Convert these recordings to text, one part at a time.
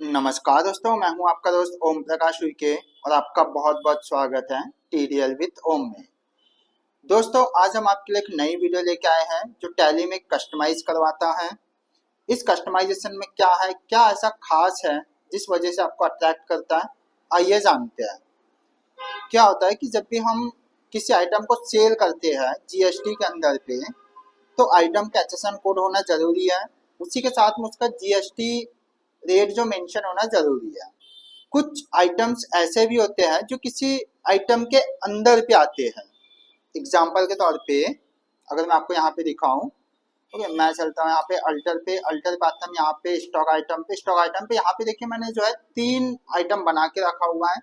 नमस्कार दोस्तों, मैं हूं आपका दोस्त ओम प्रकाश उइके और आपका बहुत बहुत स्वागत है टीडीएल विद ओम में। दोस्तों, आज हम आपके लिए एक नई वीडियो लेके आए हैं जो टैली में कस्टमाइज करवाता है। इस कस्टमाइजेशन में क्या है, क्या ऐसा खास है जिस वजह से आपको अट्रैक्ट करता है, आइए जानते हैं। क्या होता है कि जब भी हम किसी आइटम को सेल करते हैं जीएसटी के अंदर पे, तो आइटम का एचएसएन कोड होना जरूरी है, उसी के साथ में उसका जीएसटी रेट जो मेंशन होना जरूरी है। कुछ आइटम्स ऐसे भी होते हैं जो किसी आइटम के अंदर पे आते हैं। एग्जाम्पल के तौर पे अगर मैं आपको यहाँ पे दिखाऊं, ओके, मैं चलता हूँ यहाँ पे अल्टर पे आता हूँ, यहाँ पे स्टॉक आइटम पे यहाँ पे देखिए मैंने जो है 3 आइटम बना के रखा हुआ है,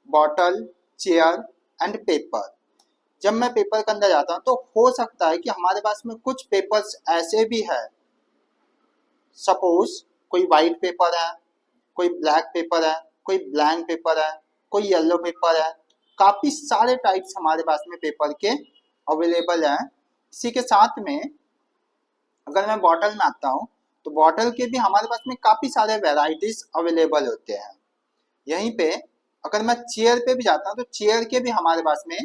बॉटल, चेयर एंड पेपर। जब मैं पेपर के अंदर जाता हूँ तो हो सकता है कि हमारे पास में कुछ पेपर्स ऐसे भी है, सपोज कोई वाइट पेपर है, कोई ब्लैक पेपर है, कोई ब्लैंक पेपर है, कोई येलो पेपर है। काफी सारे टाइप्स हमारे पास में पेपर के अवेलेबल हैं। इसी के साथ में अगर मैं बॉटल में आता हूँ तो बॉटल के भी हमारे पास में काफी सारे वेराइटीज अवेलेबल होते हैं। यहीं पे अगर मैं चेयर पे भी जाता हूँ तो चेयर के भी हमारे पास में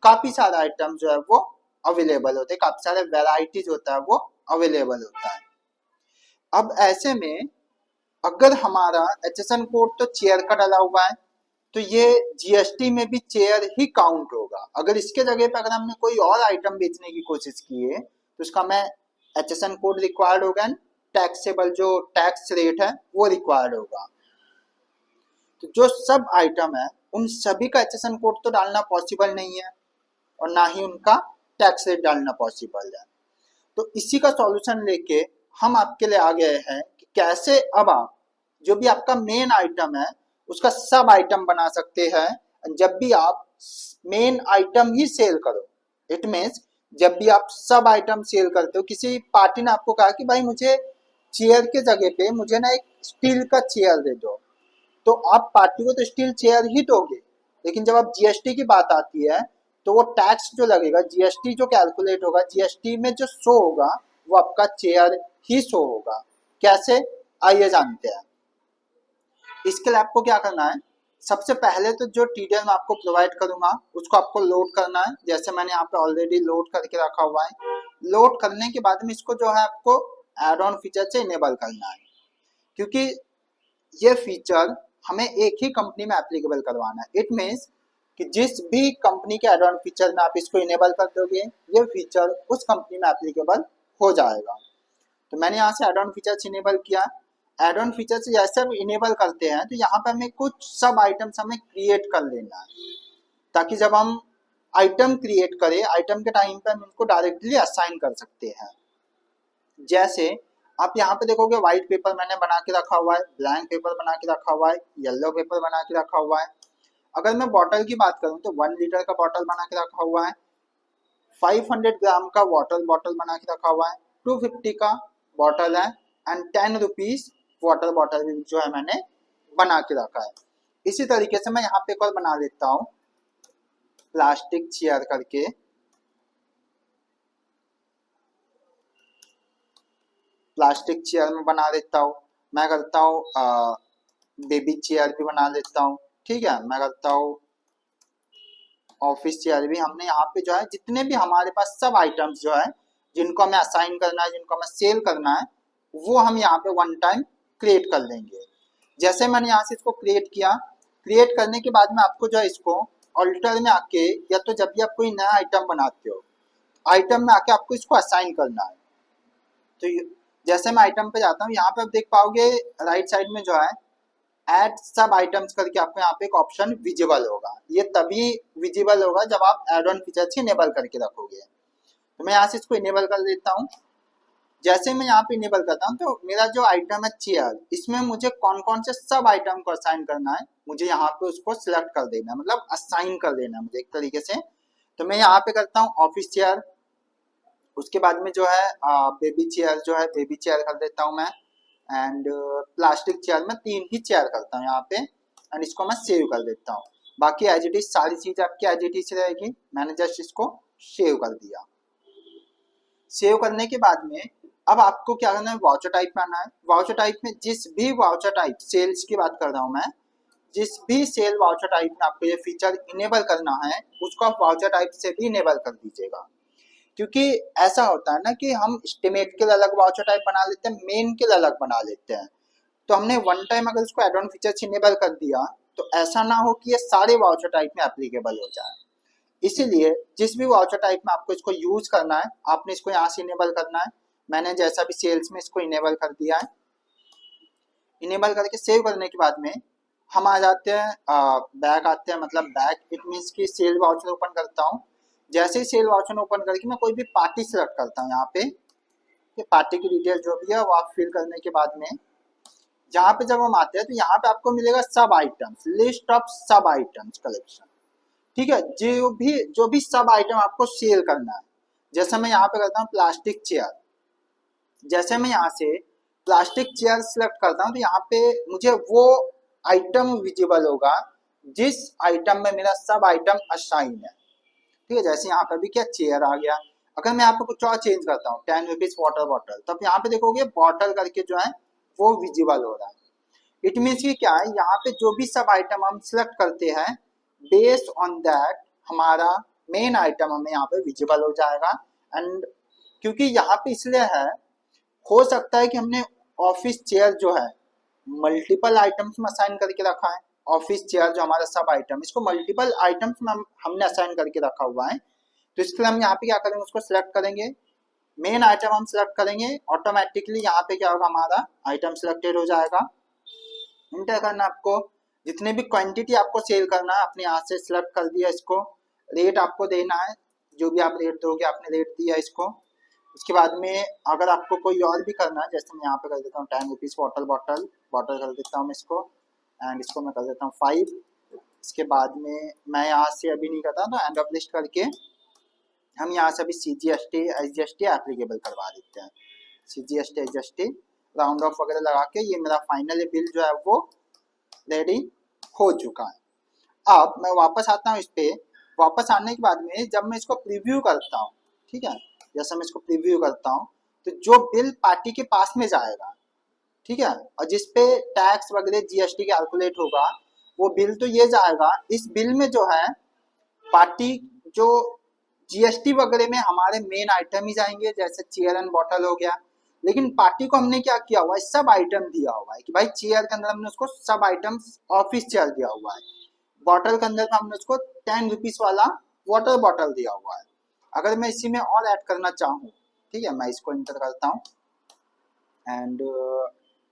काफी सारे आइटम जो है वो अवेलेबल होते हैं, काफी सारे वेराइटीज होता है वो अवेलेबल होता है। अब ऐसे में अगर हमारा एचएसएन कोड तो चेयर का डाला हुआ है तो ये जीएसटी में भी चेयर ही काउंट होगा। अगर इसके जगह पे अगर हमने कोई और आइटम बेचने की कोशिश की है तो उसका मैं एचएसएन कोड रिक्वायर्ड होगा, टैक्सेबल जो टैक्स रेट है वो रिक्वायर्ड होगा। तो जो सब आइटम है उन सभी का एचएसएन कोड तो डालना पॉसिबल नहीं है और ना ही उनका टैक्स रेट डालना पॉसिबल है। तो इसी का सॉल्यूशन लेके हम आपके लिए आ गए हैं कि कैसे अब आप जो भी आपका मेन आइटम है उसका सब आइटम बना सकते हैं। जब भी आप मेन आइटम ही सेल करो, इट मीन्स जब भी आप सब आइटम सेल करते हो, किसी पार्टी ने आपको कहा कि भाई मुझे चेयर के जगह पे मुझे ना एक स्टील का चेयर दे दो, तो आप पार्टी को तो स्टील चेयर ही दोगे, लेकिन जब आप जीएसटी की बात आती है तो वो टैक्स जो लगेगा, जीएसटी जो कैलकुलेट होगा, जीएसटी में जो शो होगा वो आपका चेयर ही शो होगा। कैसे, आइए जानते हैं। इसके लिए आपको क्या करना है, सबसे पहले तो जो टीडीएल मैं आपको प्रोवाइड करूंगा उसको आपको लोड करना है। जैसे मैंने यहाँ पे ऑलरेडी लोड करके रखा हुआ है। लोड करने के बाद में इसको जो है आपको एड ऑन फीचर से इनेबल करना है, क्योंकि ये फीचर हमें एक ही कंपनी में एप्लीकेबल करवाना है। इट मीन्स कि जिस भी कंपनी के एड ऑन फीचर में आप इसको इनेबल कर दोगे ये फीचर उस कंपनी में एप्लीकेबल हो जाएगा। तो मैंने यहाँ से एड ऑन फीचर इनेबल किया। एड ऑन फीचर से जैसे हम इनेबल करते हैं तो यहाँ पे हमें कुछ सब आइटम्स हमें क्रिएट कर लेना है, ताकि जब हम आइटम क्रिएट करें, आइटम के टाइम पे हम इनको डायरेक्टली असाइन कर सकते हैं। जैसे आप यहाँ पे देखोगे व्हाइट पेपर मैंने बना के रखा हुआ है, ब्लैंक पेपर बना के रखा हुआ है, येलो पेपर बना के रखा हुआ है। अगर मैं बॉटल की बात करूँ तो 1 लीटर का बॉटल बना के रखा हुआ है, 500 ग्राम का वाटर बॉटल बना के रखा हुआ है, 250 का बॉटल है एंड 10 रुपीज वाटर बॉटल भी जो है मैंने बना के रखा है। इसी तरीके से मैं यहाँ पे एक और बना लेता हूँ, प्लास्टिक चेयर करके। प्लास्टिक चेयर में बना लेता हूँ। मैं करता हूँ बेबी चेयर भी बना लेता हूँ, ठीक है। मैं करता हूँ ऑफिस चेयर भी। हमने यहाँ पे जो है जितने भी हमारे पास सब आइटम्स जो है जिनको हमें असाइन करना है, जिनको हमें सेल करना है, वो हम यहाँ पे वन टाइम क्रिएट कर लेंगे। जैसे मैंने यहाँ से इसको क्रिएट किया, क्रिएट करने के बाद में आपको जो है इसको ऑल्टर में आके, या तो जब भी आप कोई नया आइटम बनाते हो, आइटम में आके आपको इसको असाइन करना है। तो जैसे मैं आइटम पे जाता हूँ, यहाँ पे आप देख पाओगे राइट साइड में जो है ऐड सब आइटम्स करके आपको यहाँ पे एक ऑप्शन विजिबल होगा। ये तभी विजिबल होगा जब आप एड ऑन फीचर से इनेबल करके रखोगे। तो मैं यहाँ से इसको इनेबल कर देता हूँ। जैसे मैं यहाँ पे इनेबल करता हूँ तो मेरा जो आइटम है चेयर, इसमें मुझे कौन कौन से सब आइटम को असाइन करना है, मुझे यहाँ पे उसको सिलेक्ट कर देना है, मतलब असाइन कर देना है मुझे एक तरीके से। तो मैं यहाँ पे करता हूँ ऑफिस चेयर, उसके बाद में जो है बेबी चेयर जो है बेबी चेयर कर देता हूँ मैं, एंड प्लास्टिक चेयर में 3 ही चेयर करता हूँ यहाँ पे, एंड इसको मैं सेव कर देता हूँ। बाकी एज इट इज सारी चीज आपकी एज इट इज रहेगी। मैंने जस्ट इसको सेव कर दिया। सेव करने के बाद में अब आपको क्या करना है, वाउचर टाइप में आना है। वाउचर टाइप में जिस भी वाउचर टाइप, सेल्स की बात कर रहा हूँ मैं, जिस भी सेल वाउचर टाइप में आपको ये फीचर इनेबल करना है उसको आप वाउचर टाइप से भी इनेबल कर दीजिएगा। क्योंकि ऐसा होता है ना कि हम एस्टिमेट के लिए अलग वाउचर टाइप बना लेते हैं, मेन के लिए अलग बना लेते हैं। तो हमने वन टाइम अगर इसको एड ऑन फीचर्स इनेबल कर दिया तो ऐसा ना हो कि ये सारे वाउचर टाइप में एप्लीकेबल हो जाए। इसीलिए जिस भी वाउचर टाइप में आपको इसको यूज करना है आपने इसको यहाँ से इनेबल करना है। मैंने जैसा भी सेल्स में इसको इनेबल कर दिया है। इनेबल करके सेव करने के बाद में हम आ जाते हैं बैक आते हैं, मतलब बैक इट मीन्स कि सेल वाउचर ओपन करता हूँ। जैसे ही सेल वाउचर ओपन करके मैं कोई भी पार्टी सेलेक्ट करता हूँ, यहाँ पे ये पार्टी की डिटेल जो भी है वो आप फिल करने के बाद में यहाँ पे जब हम आते हैं तो यहाँ पे आपको मिलेगा सब आइटम्स, लिस्ट ऑफ सब आइटम्स कलेक्शन। ठीक है, जो भी सब आइटम आपको सेल करना है। जैसे मैं यहाँ पे करता हूँ प्लास्टिक चेयर, जैसे मैं यहाँ से प्लास्टिक चेयर सिलेक्ट करता हूँ तो यहाँ पे मुझे वो आइटम विजिबल होगा जिस आइटम में मेरा सब आइटम असाइन है। ठीक है, जैसे यहाँ पे भी क्या चेयर आ गया। अगर मैं यहाँ पे कुछ और चेंज करता हूँ 10 रुपीज वाटर बॉटल, तो आप यहाँ पे देखोगे बॉटल करके जो है वो विजिबल हो रहा है। इट मीन्स कि क्या है, यहाँ पे जो भी सब आइटम हम सिलेक्ट करते हैं बेस्ड ऑन दैट हमारा मेन आइटम हमें यहाँ पे विजिबल हो जाएगा। एंड क्योंकि यहाँ पे इसलिए है, हो सकता है कि हमने ऑफिस चेयर जो है मल्टीपल आइटम्स में असाइन करके रखा है। ऑफिस चेयर जो हमारा सब आइटम, इसको मल्टीपल आइटम्स में हमने असाइन करके रखा हुआ है। तो इसके लिए हम यहाँ पे क्या करेंगे, उसको सिलेक्ट करेंगे, मेन आइटम हम सिलेक्ट करेंगे, ऑटोमेटिकली यहाँ पे क्या होगा, हमारा आइटम सिलेक्टेड हो जाएगा। इंटर करना आपको, जितने भी क्वांटिटी आपको सेल करना है अपने यहाँ से सिलेक्ट कर दिया। इसको रेट आपको देना है, जो भी आप रेट दोगे आपने रेट दिया इसको। उसके बाद में अगर आपको कोई और भी करना है, जैसे मैं यहाँ पे कर देता हूँ 10 रुपीज बॉटल कर देता हूँ इसको, एंड इसको मैं कर देता हूँ 5। इसके बाद में मैं यहाँ से अभी नहीं करता तो एंड ऑफ लिस्ट करके हम यहाँ से अभी CGST SGST एप्लीकेबल करवा देते हैं। CGST SGST राउंड ऑफ वगैरह लगा के ये मेरा फाइनल बिल जो है वो रेडी हो चुका है। अब मैं वापस आता हूँ इस पे। वापस आने के बाद में जब मैं इसको प्रीव्यू करता हूँ, ठीक है, जैसे मैं इसको प्रीव्यू करता हूँ तो जो बिल पार्टी के पास में जाएगा, ठीक है, और जिसपे टैक्स वगैरह GST कैलकुलेट होगा वो बिल तो ये जाएगा। इस बिल में जो है पार्टी जो GST वगैरह में हमारे मेन आइटम ही जाएंगे, जैसे चेयर एंड बॉटल हो गया। लेकिन पार्टी को हमने क्या किया हुआ है, सब आइटम दिया हुआ है कि भाई चेयर के अंदर हमने उसको सब आइटम ऑफिस चेयर दिया हुआ है, बॉटल के अंदर हमने उसको 10 रुपीज वाला वाटर बॉटल दिया हुआ है। अगर मैं इसी में और ऐड करना चाहूँ, ठीक है, मैं इसको इंटर करता हूँ एंड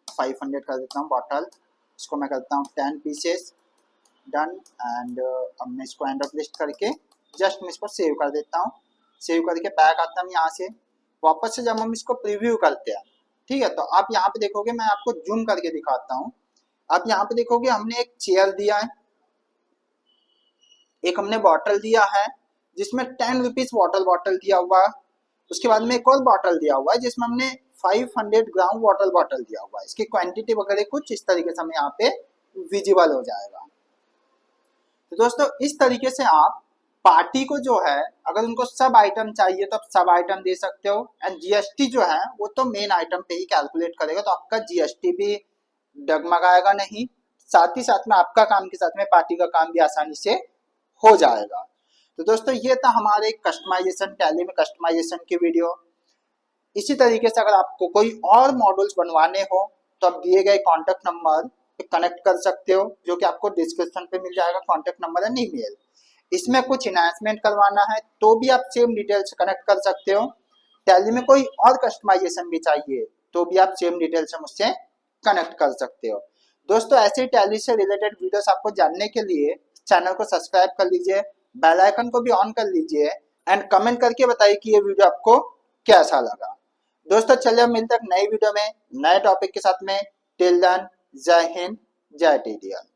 500 कर देता हूँ बॉटल, इसको मैं करता हूँ 10 पीसेस, डन। एंड अब मैं इसको एंड ऑफ लिस्ट करके जस्ट मैं इसको सेव कर देता हूँ। सेव करके बैक आता हूँ यहाँ से। वापस से जब हम इसको प्रीव्यू करते हैं, ठीक है, तो आप यहाँ पे देखोगे, मैं आपको जूम करके दिखाता हूँ। आप यहाँ पे देखोगे हमने एक चेयर दिया है, एक हमने बॉटल दिया है जिसमें 10 रुपीज वाटर बॉटल दिया हुआ है। उसके बाद में एक और बॉटल दिया हुआ है जिसमें हमने 500 ग्राम वाटर बॉटल दिया हुआ है। इसकी क्वांटिटी वगैरह कुछ इस तरीके से हमें यहाँ पे विजिबल हो जाएगा। तो दोस्तों इस तरीके से आप पार्टी को जो है अगर उनको सब आइटम चाहिए तो आप सब आइटम दे सकते हो। एंड GST जो है वो तो मेन आइटम पे ही कैलकुलेट करेगा, तो आपका GST भी डगमगाएगा नहीं, साथ ही साथ में आपका काम के साथ में पार्टी का काम भी आसानी से हो जाएगा। तो दोस्तों ये था हमारे कस्टमाइजेशन, टैली में कस्टमाइजेशन की वीडियो। इसी तरीके से अगर आपको कोई और मॉडल्स बनवाने हो तो आप दिए गए कॉन्टेक्ट नंबर पे कनेक्ट कर सकते हो, जो कि आपको डिस्क्रिप्शन पे मिल जाएगा, कॉन्टेक्ट नंबर एंड ईमेल। इसमें कुछ इनहेंसमेंट करवाना है तो भी आप सेम डिटेल से कनेक्ट कर सकते हो। टैली में कोई और कस्टमाइजेशन भी चाहिए तो भी आप सेम डिटेल से मुझसे कनेक्ट कर सकते हो। दोस्तों ऐसे टैली से रिलेटेड वीडियोस आपको जानने के लिए चैनल को सब्सक्राइब कर लीजिए, बेल आइकन को भी ऑन कर लीजिए एंड कमेंट करके बताइए कि ये वीडियो आपको कैसा लगा। दोस्तों चलिए हम मिलते हैं नई वीडियो में नए टॉपिक के साथ में। टिल देन जय हिंद, जय TTL।